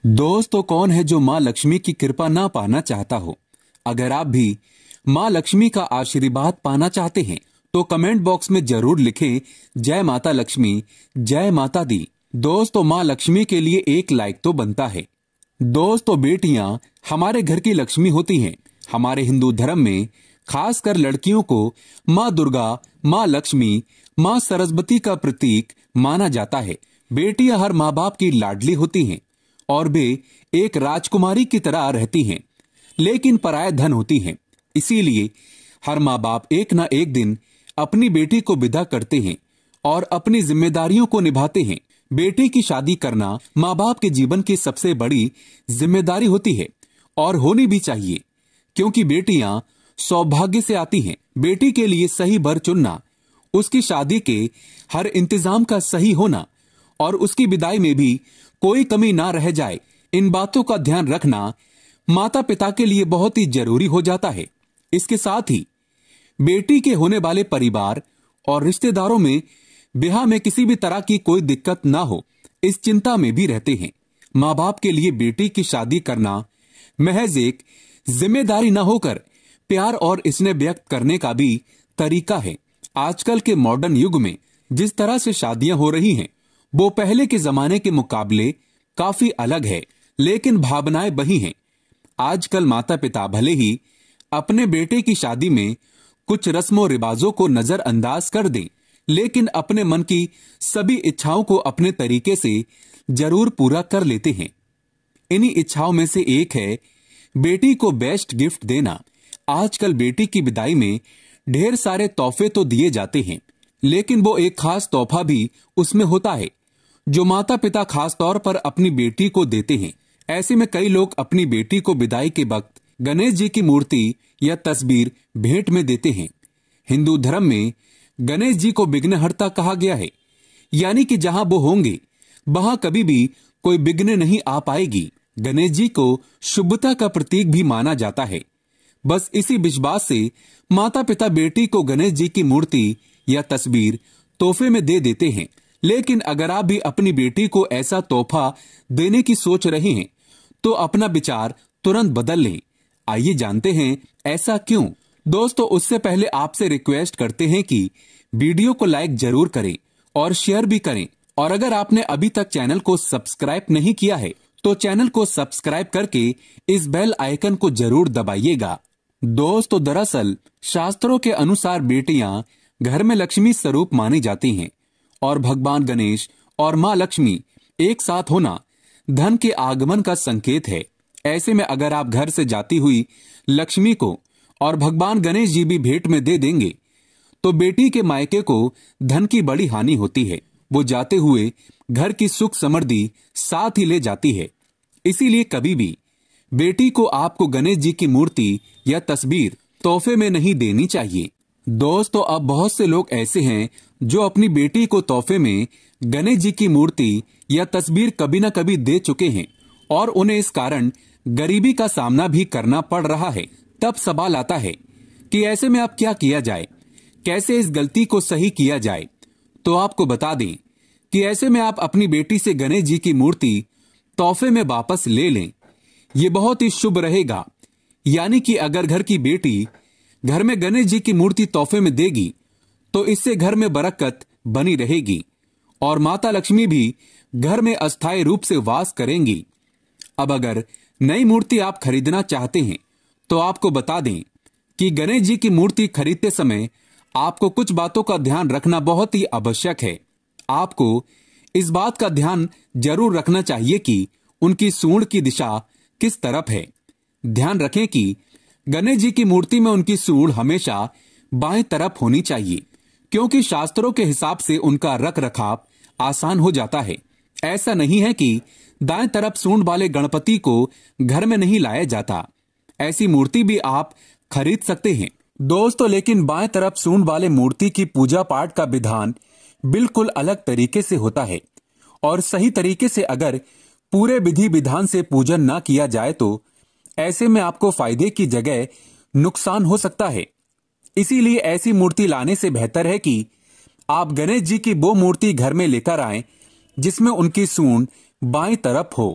दोस्तों, कौन है जो माँ लक्ष्मी की कृपा ना पाना चाहता हो। अगर आप भी माँ लक्ष्मी का आशीर्वाद पाना चाहते हैं तो कमेंट बॉक्स में जरूर लिखें जय माता लक्ष्मी, जय माता दी। दोस्तों, माँ लक्ष्मी के लिए एक लाइक तो बनता है। दोस्तों, बेटियां हमारे घर की लक्ष्मी होती हैं। हमारे हिंदू धर्म में खासकर लड़कियों को माँ दुर्गा, माँ लक्ष्मी, माँ सरस्वती का प्रतीक माना जाता है। बेटियां हर माँ बाप की लाडली होती हैं और वे एक राजकुमारी की तरह रहती हैं, लेकिन पराया धन होती हैं। इसीलिए हर माँ बाप एक न एक दिन अपनी बेटी को विदा करते हैं और अपनी जिम्मेदारियों को निभाते हैं। बेटी की शादी करना माँ बाप के जीवन की सबसे बड़ी जिम्मेदारी होती है और होनी भी चाहिए, क्योंकि बेटियां सौभाग्य से आती हैं। बेटी के लिए सही वर चुनना, उसकी शादी के हर इंतजाम का सही होना और उसकी विदाई में भी कोई कमी ना रह जाए, इन बातों का ध्यान रखना माता पिता के लिए बहुत ही जरूरी हो जाता है। इसके साथ ही बेटी के होने वाले परिवार और रिश्तेदारों में ब्याह में किसी भी तरह की कोई दिक्कत ना हो, इस चिंता में भी रहते हैं। माँ बाप के लिए बेटी की शादी करना महज एक जिम्मेदारी न होकर प्यार और स्नेह व्यक्त करने का भी तरीका है। आजकल के मॉडर्न युग में जिस तरह से शादियां हो रही हैं, वो पहले के जमाने के मुकाबले काफी अलग है, लेकिन भावनाएं वही हैं। आजकल माता पिता भले ही अपने बेटे की शादी में कुछ रस्मों रिवाजों को नजरअंदाज कर दें, लेकिन अपने मन की सभी इच्छाओं को अपने तरीके से जरूर पूरा कर लेते हैं। इन्हीं इच्छाओं में से एक है बेटी को बेस्ट गिफ्ट देना। आजकल बेटी की विदाई में ढेर सारे तोहफे तो दिए जाते हैं, लेकिन वो एक खास तोहफा भी उसमें होता है जो माता पिता खास तौर पर अपनी बेटी को देते हैं। ऐसे में कई लोग अपनी बेटी को विदाई के वक्त गणेश जी की मूर्ति या तस्वीर भेंट में देते हैं। हिंदू धर्म में गणेश जी को विघ्नहर्ता कहा गया है, यानी कि जहां वो होंगे वहां कभी भी कोई विघ्न नहीं आ पाएगी। गणेश जी को शुभता का प्रतीक भी माना जाता है। बस इसी विश्वास से माता पिता बेटी को गणेश जी की मूर्ति या तस्वीर तोहफे में दे देते हैं। लेकिन अगर आप भी अपनी बेटी को ऐसा तोहफा देने की सोच रहे हैं तो अपना विचार तुरंत बदल लें। आइए जानते हैं ऐसा क्यों। दोस्तों, उससे पहले आपसे रिक्वेस्ट करते हैं कि वीडियो को लाइक जरूर करें और शेयर भी करें, और अगर आपने अभी तक चैनल को सब्सक्राइब नहीं किया है तो चैनल को सब्सक्राइब करके इस बेल आइकन को जरूर दबाइएगा। दोस्तों, दरअसल शास्त्रों के अनुसार बेटियां घर में लक्ष्मी स्वरूप मानी जाती हैं और भगवान गणेश और माँ लक्ष्मी एक साथ होना धन के आगमन का संकेत है। ऐसे में अगर आप घर से जाती हुई लक्ष्मी को और भगवान गणेश जी भी भेंट में दे देंगे तो बेटी के मायके को धन की बड़ी हानि होती है। वो जाते हुए घर की सुख समृद्धि साथ ही ले जाती है। इसीलिए कभी भी बेटी को आपको गणेश जी की मूर्ति या तस्वीर तोहफे में नहीं देनी चाहिए। दोस्तों, अब बहुत से लोग ऐसे हैं जो अपनी बेटी को तोहफे में गणेश जी की मूर्ति या तस्वीर कभी न कभी दे चुके हैं और उन्हें इस कारण गरीबी का सामना भी करना पड़ रहा है। तब सवाल आता है कि ऐसे में अब क्या किया जाए, कैसे इस गलती को सही किया जाए। तो आपको बता दें कि ऐसे में आप अपनी बेटी से गणेश जी की मूर्ति तोहफे में वापस ले लें। ये बहुत ही शुभ रहेगा। यानी कि अगर घर की बेटी घर में गणेश जी की मूर्ति तोहफे में देगी तो इससे घर में बरकत बनी रहेगी और माता लक्ष्मी भी घर में अस्थायी रूप से वास करेंगी। अब अगर नई मूर्ति आप खरीदना चाहते हैं तो आपको बता दें कि गणेश जी की मूर्ति खरीदते समय आपको कुछ बातों का ध्यान रखना बहुत ही आवश्यक है। आपको इस बात का ध्यान जरूर रखना चाहिए कि उनकी सूंड की दिशा किस तरफ है। ध्यान रखें कि गणेश जी की मूर्ति में उनकी सूंड हमेशा बाएं तरफ होनी चाहिए, क्योंकि शास्त्रों के हिसाब से उनका रख रखाव आसान हो जाता है। ऐसा नहीं है कि दाएं तरफ सूंड वाले गणपति को घर में नहीं लाया जाता। ऐसी मूर्ति भी आप खरीद सकते हैं। दोस्तों, लेकिन बाएं तरफ सूंड वाले मूर्ति की पूजा पाठ का विधान बिल्कुल अलग तरीके से होता है और सही तरीके से अगर पूरे विधि विधान से पूजन ना किया जाए तो ऐसे में आपको फायदे की जगह नुकसान हो सकता है। इसीलिए ऐसी मूर्ति लाने से बेहतर है कि आप गणेश जी की वो मूर्ति घर में लेकर आएं जिसमें उनकी सूंड बाएं तरफ हो।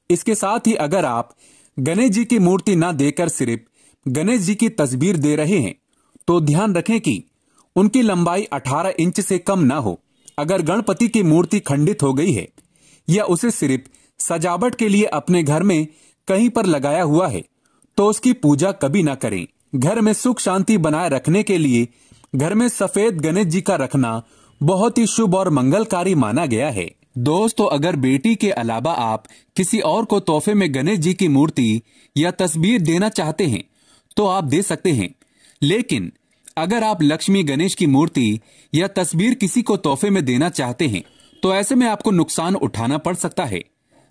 इसके साथ ही अगर आप गणेश जी की मूर्ति ना देकर सिर्फ गणेश जी की तस्वीर दे रहे हैं तो ध्यान रखें कि उनकी लंबाई 18 इंच से कम ना हो। अगर गणपति की मूर्ति खंडित हो गई है या उसे सिर्फ सजावट के लिए अपने घर में कहीं पर लगाया हुआ है तो उसकी पूजा कभी ना करें। घर में सुख शांति बनाए रखने के लिए घर में सफेद गणेश जी का रखना बहुत ही शुभ और मंगलकारी माना गया है। दोस्तों, अगर बेटी के अलावा आप किसी और को तोहफे में गणेश जी की मूर्ति या तस्वीर देना चाहते हैं तो आप दे सकते हैं, लेकिन अगर आप लक्ष्मी गणेश की मूर्ति या तस्वीर किसी को तोहफे में देना चाहते हैं तो ऐसे में आपको नुकसान उठाना पड़ सकता है।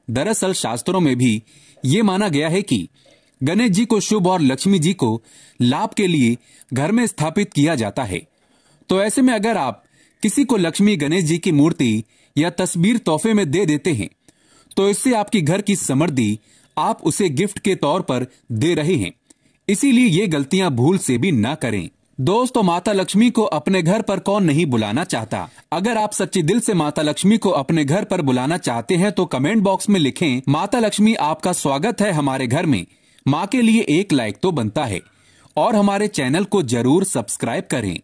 दरअसल शास्त्रों में भी ये माना गया है कि गणेश जी को शुभ और लक्ष्मी जी को लाभ के लिए घर में स्थापित किया जाता है। तो ऐसे में अगर आप किसी को लक्ष्मी गणेश जी की मूर्ति या तस्वीर तोहफे में दे देते हैं तो इससे आपकी घर की समृद्धि आप उसे गिफ्ट के तौर पर दे रहे हैं। इसीलिए ये गलतियां भूल से भी ना करें। दोस्तों, माता लक्ष्मी को अपने घर पर कौन नहीं बुलाना चाहता। अगर आप सच्चे दिल से माता लक्ष्मी को अपने घर पर बुलाना चाहते हैं तो कमेंट बॉक्स में लिखें, माता लक्ष्मी आपका स्वागत है हमारे घर में। माँ के लिए एक लाइक तो बनता है और हमारे चैनल को जरूर सब्सक्राइब करें।